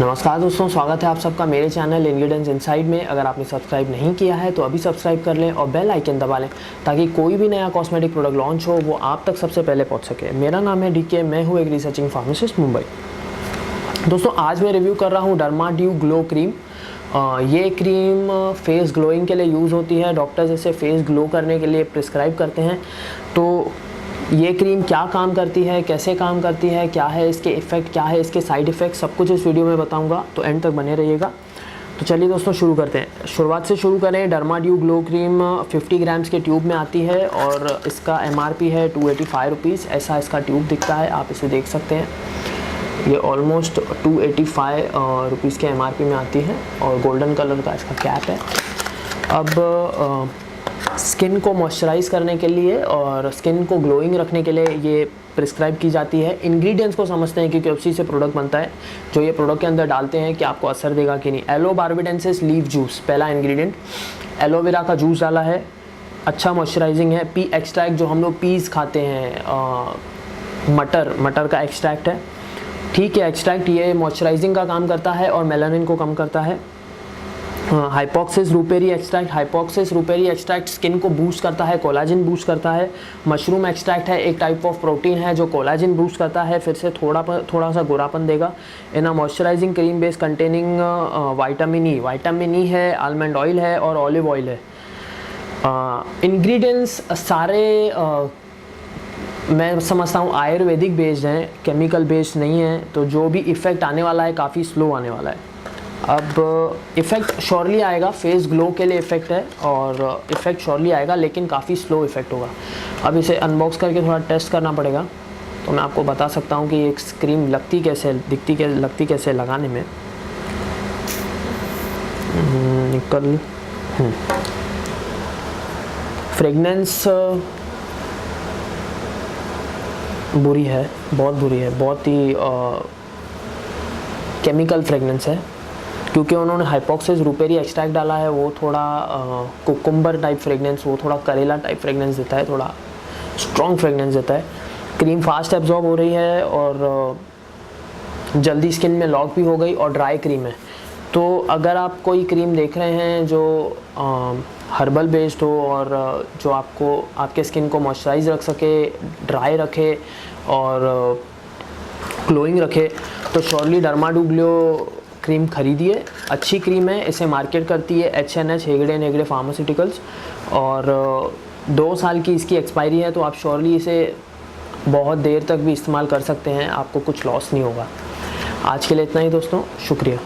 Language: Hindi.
नमस्कार दोस्तों, स्वागत है आप सबका मेरे चैनल इंग्रेडिएंट्स इनसाइड में। अगर आपने सब्सक्राइब नहीं किया है तो अभी सब्सक्राइब कर लें और बेल आइकन दबा लें ताकि कोई भी नया कॉस्मेटिक प्रोडक्ट लॉन्च हो वो आप तक सबसे पहले पहुंच सके। मेरा नाम है डीके, मैं हूँ एक रिसर्चिंग फार्मासिस्ट मुंबई। दोस्तों आज मैं रिव्यू कर रहा हूँ डर्माड्यू ग्लो क्रीम। ये क्रीम फेस ग्लोइंग के लिए यूज़ होती है। डॉक्टर्स इसे फेस ग्लो करने के लिए प्रिस्क्राइब करते हैं। तो ये क्रीम क्या काम करती है, कैसे काम करती है, क्या है इसके इफ़ेक्ट, क्या है इसके साइड इफ़ेक्ट, सब कुछ इस वीडियो में बताऊंगा, तो एंड तक बने रहिएगा। तो चलिए दोस्तों शुरू करते हैं। शुरुआत से शुरू करें। डर्माड्यू ग्लो क्रीम 50 ग्राम्स के ट्यूब में आती है और इसका MRP है 285 रुपीज़। ऐसा इसका ट्यूब दिखता है, आप इसे देख सकते हैं। ये ऑलमोस्ट 285 रुपीज़ के MRP में आती है और गोल्डन कलर का इसका कैप है। अब स्किन को मॉइस्चराइज़ करने के लिए और स्किन को ग्लोइंग रखने के लिए ये प्रिस्क्राइब की जाती है। इंग्रेडिएंट्स को समझते हैं क्योंकि उसी से प्रोडक्ट बनता है। जो ये प्रोडक्ट के अंदर डालते हैं कि आपको असर देगा कि नहीं। एलो बार्बाडेंसिस लीफ जूस पहला इंग्रेडिएंट, एलोवेरा का जूस डाला है, अच्छा मॉइस्चराइजिंग है। पी एक्सट्रैक्ट, जो हम लोग पीस खाते हैं, मटर का एक्सट्रैक्ट है, ठीक है एक्सट्रैक्ट। ये मॉइस्चराइजिंग का काम करता है और मेलानिन को कम करता है। हाइपोक्सिस रूपेरी एक्सट्रैक्ट, हाइपोक्सिस रूपेरी एक्सट्रैक्ट स्किन को बूस्ट करता है, कोलाजिन बूस्ट करता है। मशरूम एक्सट्रैक्ट है, एक टाइप ऑफ प्रोटीन है जो कोलाजिन बूस्ट करता है, फिर से थोड़ा सा गोरापन देगा। In a moisturising cream base containing vitamin E है, आलमंड ऑयल है और ऑलिव ऑयल है। इंग्रेडिएंट्स सारे मैं समझता हूँ आयुर्वेदिक बेस्ड हैं, केमिकल बेस्ड नहीं है, तो जो भी इफ़ेक्ट आने वाला है काफ़ी स्लो आने वाला है। अब इफ़ेक्ट श्योरली आएगा, फेस ग्लो के लिए इफ़ेक्ट है और इफ़ेक्ट श्योरली आएगा, लेकिन काफ़ी स्लो इफ़ेक्ट होगा। अब इसे अनबॉक्स करके थोड़ा टेस्ट करना पड़ेगा, तो मैं आपको बता सकता हूँ कि ये क्रीम लगती कैसे, लगती कैसे लगाने में। फ्रेगनेंस बुरी है, बहुत बुरी है, बहुत ही केमिकल फ्रेगनेंस है क्योंकि उन्होंने हाइपोक्सिस रूपेरी एक्सट्रैक्ट डाला है। वो थोड़ा कुकुम्बर टाइप फ्रेगनेंस, वो थोड़ा करेला टाइप फ्रेगनेंस देता है, थोड़ा स्ट्रॉन्ग फ्रेगनेंस देता है। क्रीम फास्ट एब्जॉर्ब हो रही है और जल्दी स्किन में लॉक भी हो गई और ड्राई क्रीम है। तो अगर आप कोई क्रीम देख रहे हैं जो हर्बल बेस्ड हो और जो आपको आपके स्किन को मॉइस्चराइज रख सके, ड्राई रखे और ग्लोइंग रखे, तो श्योरली डर्माड्यू ग्लो क्रीम खरीदिए। अच्छी क्रीम है, इसे मार्केट करती है H&H हेगड़े फार्मास्यूटिकल्स और 2 साल की इसकी एक्सपायरी है। तो आप श्योरली इसे बहुत देर तक भी इस्तेमाल कर सकते हैं, आपको कुछ लॉस नहीं होगा। आज के लिए इतना ही दोस्तों, शुक्रिया।